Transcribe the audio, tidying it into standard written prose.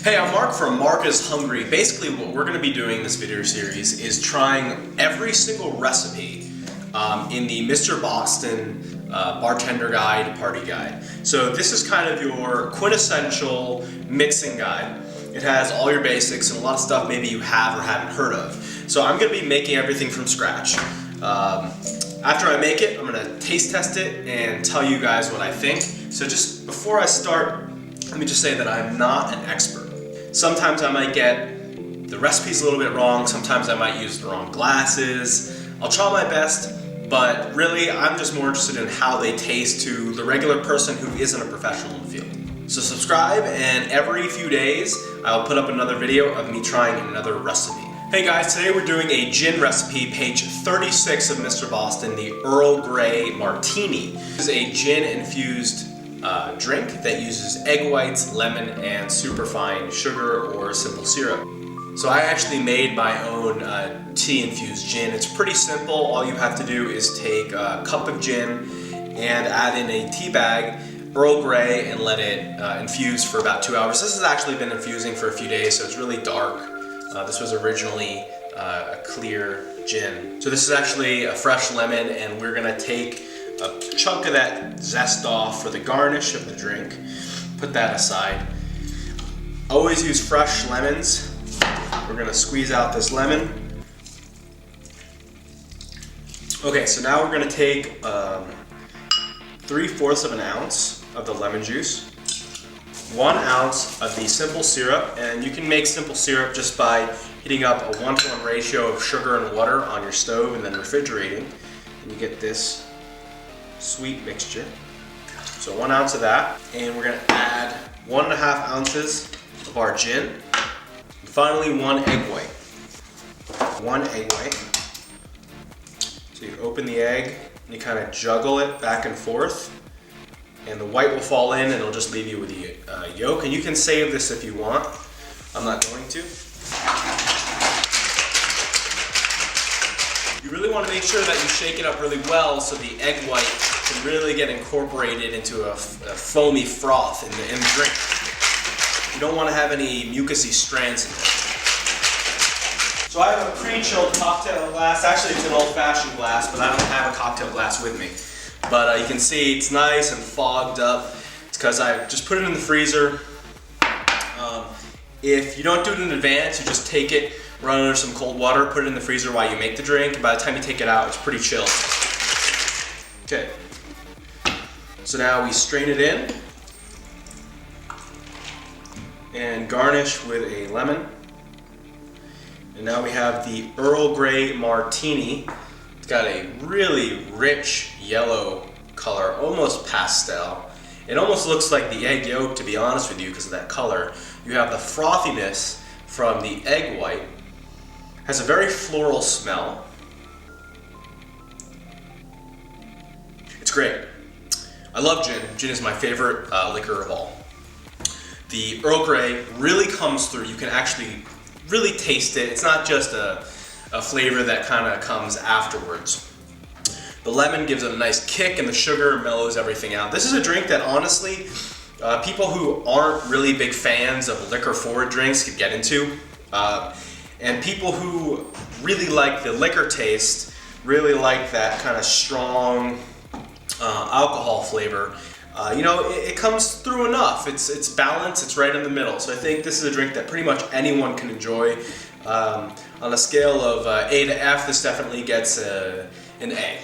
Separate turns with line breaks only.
Hey, I'm Mark from Marc is Hungry. Basically what we're going to be doing in this video series is trying every single recipe in the Mr. Boston bartender guide, party guide. So this is kind of your quintessential mixing guide. It has all your basics and a lot of stuff maybe you have or haven't heard of. So I'm going to be making everything from scratch. After I make it, I'm going to taste test it and tell you guys what I think. So just before I start, let me just say that I'm not an expert. Sometimes I might get the recipes a little bit wrong, sometimes I might use the wrong glasses. I'll try my best, but really I'm just more interested in how they taste to the regular person who isn't a professional in the field. So subscribe, and every few days I'll put up another video of me trying another recipe. Hey guys, today we're doing a gin recipe, page 36 of Mr. Boston, the Earl Grey Martini. This is a gin-infused drink that uses egg whites, lemon, and superfine sugar or simple syrup. So I actually made my own tea-infused gin. It's pretty simple. All you have to do is take a cup of gin and add in a tea bag, Earl Grey, and let it infuse for about 2 hours. This has actually been infusing for a few days, so it's really dark. This was originally a clear gin. So this is actually a fresh lemon, and we're gonna take a chunk of that zest off for the garnish of the drink. Put that aside. Always use fresh lemons. We're gonna squeeze out this lemon. Okay, so now we're gonna take 3/4 of an ounce of the lemon juice, 1 ounce of the simple syrup, and you can make simple syrup just by heating up a 1-to-1 ratio of sugar and water on your stove and then refrigerating, and you get this sweet mixture. So 1 ounce of that, and we're gonna add 1.5 ounces of our gin, and finally 1 egg white. 1 egg white. So you open the egg, and you kind of juggle it back and forth, and the white will fall in, and it'll just leave you with the yolk. And you can save this if you want. I'm not going to. You really want to make sure that you shake it up really well so the egg white can really get incorporated into a foamy froth in the drink. You don't want to have any mucousy strands in it. So I have a pre-chilled cocktail glass. Actually, it's an old-fashioned glass, but I don't have a cocktail glass with me. But you can see it's nice and fogged up. It's because I just put it in the freezer. If you don't do it in advance, you just take it, run it under some cold water, put it in the freezer while you make the drink, and by the time you take it out, it's pretty chilled. Okay. So now we strain it in and garnish with a lemon. And now we have the Earl Grey Martini. It's got a really rich yellow color, almost pastel. It almost looks like the egg yolk, to be honest with you, because of that color. You have the frothiness from the egg white. Has a very floral smell. It's great. I love gin. Gin is my favorite liquor of all. The Earl Grey really comes through. You can actually really taste it. It's not just a flavor that kind of comes afterwards. The lemon gives it a nice kick, and the sugar mellows everything out. This is a drink that honestly, people who aren't really big fans of liquor-forward drinks could get into. And people who really like the liquor taste, really like that kind of strong alcohol flavor. You know, it comes through enough. It's balanced, it's right in the middle. So I think this is a drink that pretty much anyone can enjoy. On a scale of A to F, this definitely gets an A.